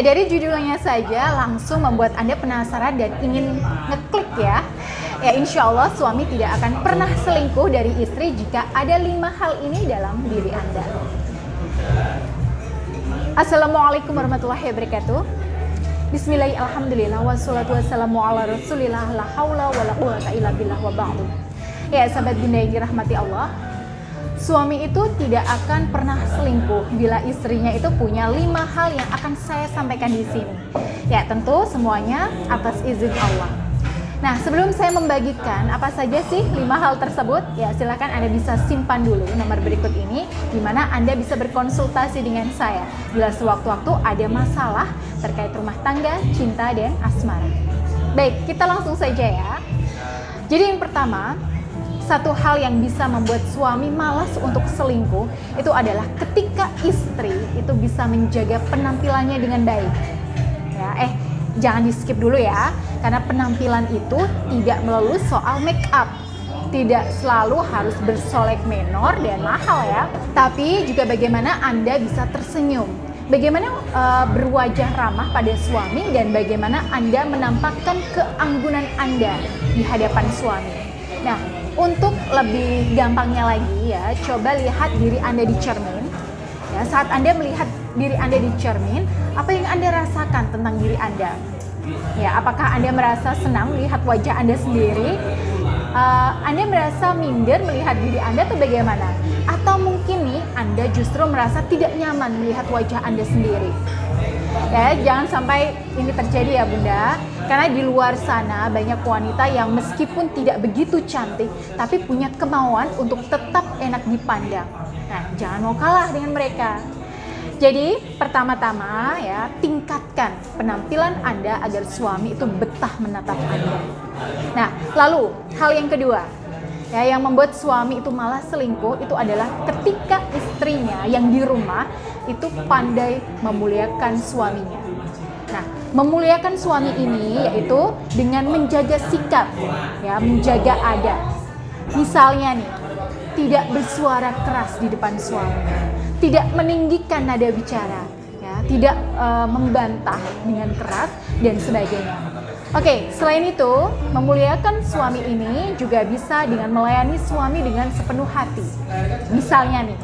Dari judulnya saja langsung membuat Anda penasaran dan ingin ngeklik ya. Ya, insya Allah suami tidak akan pernah selingkuh dari istri jika ada 5 hal ini dalam diri Anda. Assalamualaikum warahmatullahi wabarakatuh. Bismillahirrahmanirrahim, alhamdulillah, wassalatu wassalamu ala rasulillah, la haula wa la quwwata illa billah wa ba'du. Ya, sahabat Bunda yang dirahmati Allah, suami itu tidak akan pernah selingkuh bila istrinya itu punya 5 hal yang akan saya sampaikan di sini. Ya, tentu semuanya atas izin Allah. Nah, sebelum saya membagikan apa saja sih 5 hal tersebut, ya silakan Anda bisa simpan dulu nomor berikut ini, di mana Anda bisa berkonsultasi dengan saya bila sewaktu-waktu ada masalah terkait rumah tangga, cinta, dan asmara. Baik, kita langsung saja ya. Jadi yang pertama, satu hal yang bisa membuat suami malas untuk selingkuh itu adalah ketika istri itu bisa menjaga penampilannya dengan baik. Ya, jangan di skip dulu ya, karena penampilan itu tidak melulu soal make up. Tidak selalu harus bersolek menor dan mahal ya, tapi juga bagaimana Anda bisa tersenyum, bagaimana berwajah ramah pada suami, dan bagaimana Anda menampakkan keanggunan Anda di hadapan suami. Nah, untuk lebih gampangnya lagi ya, coba lihat diri Anda di cermin. Ya, saat Anda melihat diri Anda di cermin, apa yang Anda rasakan tentang diri Anda? Ya, apakah Anda merasa senang melihat wajah Anda sendiri? Anda merasa minder melihat diri Anda atau bagaimana? Atau mungkin nih Anda justru merasa tidak nyaman melihat wajah Anda sendiri? Ya, jangan sampai ini terjadi ya Bunda, karena di luar sana banyak wanita yang meskipun tidak begitu cantik tapi punya kemauan untuk tetap enak dipandang. Nah, jangan mau kalah dengan mereka. Jadi pertama-tama ya, tingkatkan penampilan Anda agar suami itu betah menatap Anda. Nah, lalu hal yang kedua ya, yang membuat suami itu malah selingkuh itu adalah ketika istrinya yang di rumah itu pandai memuliakan suaminya. Nah, memuliakan suami ini yaitu dengan menjaga sikap, ya, menjaga adab. Misalnya nih, tidak bersuara keras di depan suami, tidak meninggikan nada bicara, ya, tidak membantah dengan keras dan sebagainya. Oke, selain itu, memuliakan suami ini juga bisa dengan melayani suami dengan sepenuh hati. Misalnya nih,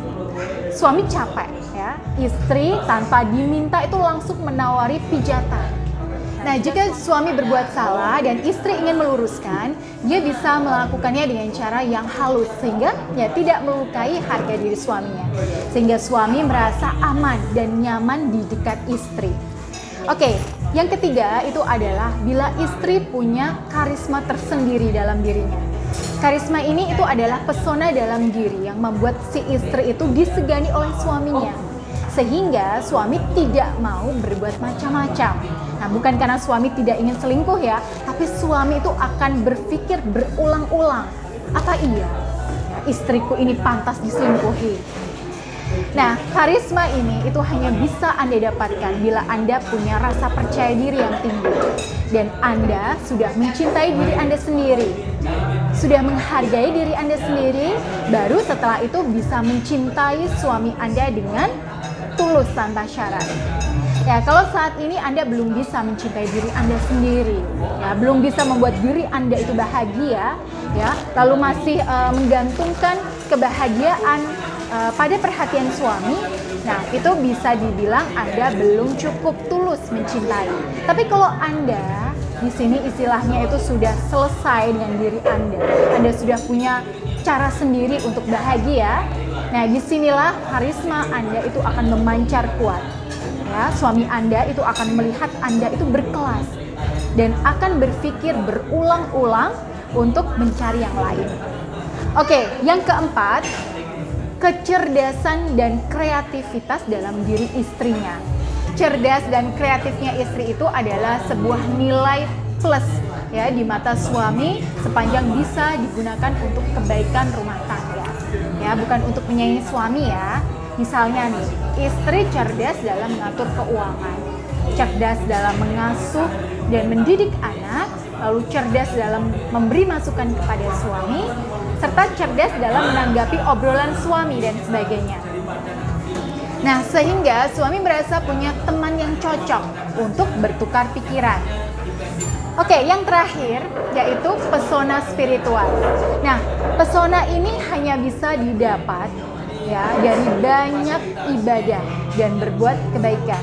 suami capek, ya, istri tanpa diminta itu langsung menawari pijatan. Nah, jika suami berbuat salah dan istri ingin meluruskan, dia bisa melakukannya dengan cara yang halus sehingga ya tidak melukai harga diri suaminya. Sehingga suami merasa aman dan nyaman di dekat istri. Oke, yang ketiga itu adalah bila istri punya karisma tersendiri dalam dirinya. Karisma ini itu adalah pesona dalam diri yang membuat si istri itu disegani oleh suaminya. Sehingga suami tidak mau berbuat macam-macam. Nah, bukan karena suami tidak ingin selingkuh ya, tapi suami itu akan berpikir berulang-ulang, apa iya ya, istriku ini pantas diselingkuhi. Nah, karisma ini itu hanya bisa Anda dapatkan bila Anda punya rasa percaya diri yang tinggi dan Anda sudah mencintai diri Anda sendiri, sudah menghargai diri Anda sendiri, baru setelah itu bisa mencintai suami Anda dengan tulus tanpa syarat. Ya, kalau saat ini Anda belum bisa mencintai diri Anda sendiri, ya, belum bisa membuat diri Anda itu bahagia, ya, lalu masih menggantungkan kebahagiaan pada perhatian suami, nah itu bisa dibilang Anda belum cukup tulus mencintai. Tapi kalau Anda di sini istilahnya itu sudah selesai dengan diri Anda sudah punya cara sendiri untuk bahagia. Nah, disinilah karisma Anda itu akan memancar kuat. Ya, suami Anda itu akan melihat Anda itu berkelas dan akan berpikir berulang-ulang untuk mencari yang lain. Oke, yang keempat, kecerdasan dan kreativitas dalam diri istrinya. Cerdas dan kreatifnya istri itu adalah sebuah nilai plus ya di mata suami sepanjang bisa digunakan untuk kebaikan rumah tangga. Ya, bukan untuk menyayangi suami ya. Misalnya nih, istri cerdas dalam mengatur keuangan, cerdas dalam mengasuh dan mendidik anak, lalu cerdas dalam memberi masukan kepada suami, serta cerdas dalam menanggapi obrolan suami dan sebagainya. Nah, sehingga suami merasa punya teman yang cocok untuk bertukar pikiran. Oke, yang terakhir yaitu pesona spiritual. Nah, pesona ini hanya bisa didapat ya dari banyak ibadah dan berbuat kebaikan.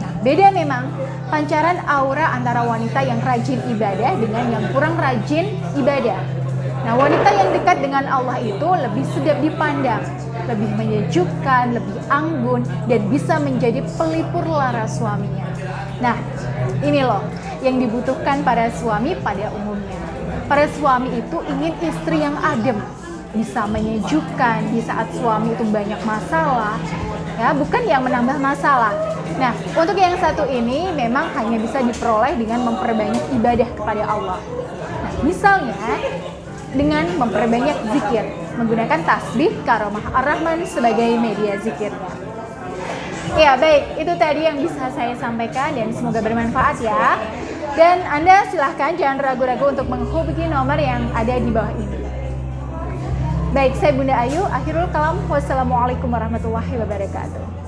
Nah, beda memang pancaran aura antara wanita yang rajin ibadah dengan yang kurang rajin ibadah. Nah, wanita yang dekat dengan Allah itu lebih sedap dipandang, lebih menyejukkan, lebih anggun, dan bisa menjadi pelipur lara suaminya. Nah, ini loh yang dibutuhkan para suami pada umumnya. Para suami itu ingin istri yang adem, bisa menyejukkan di saat suami itu banyak masalah, ya, bukan yang menambah masalah. Nah, untuk yang satu ini memang hanya bisa diperoleh dengan memperbanyak ibadah kepada Allah. Nah, misalnya dengan memperbanyak zikir, menggunakan tasbih Karomah Ar-Rahman sebagai media zikirnya. Ya, baik, itu tadi yang bisa saya sampaikan dan semoga bermanfaat ya. Dan Anda silahkan jangan ragu-ragu untuk menghubungi nomor yang ada di bawah ini. Baik, saya Bunda Ayu, akhirul kalam. Wassalamualaikum warahmatullahi wabarakatuh.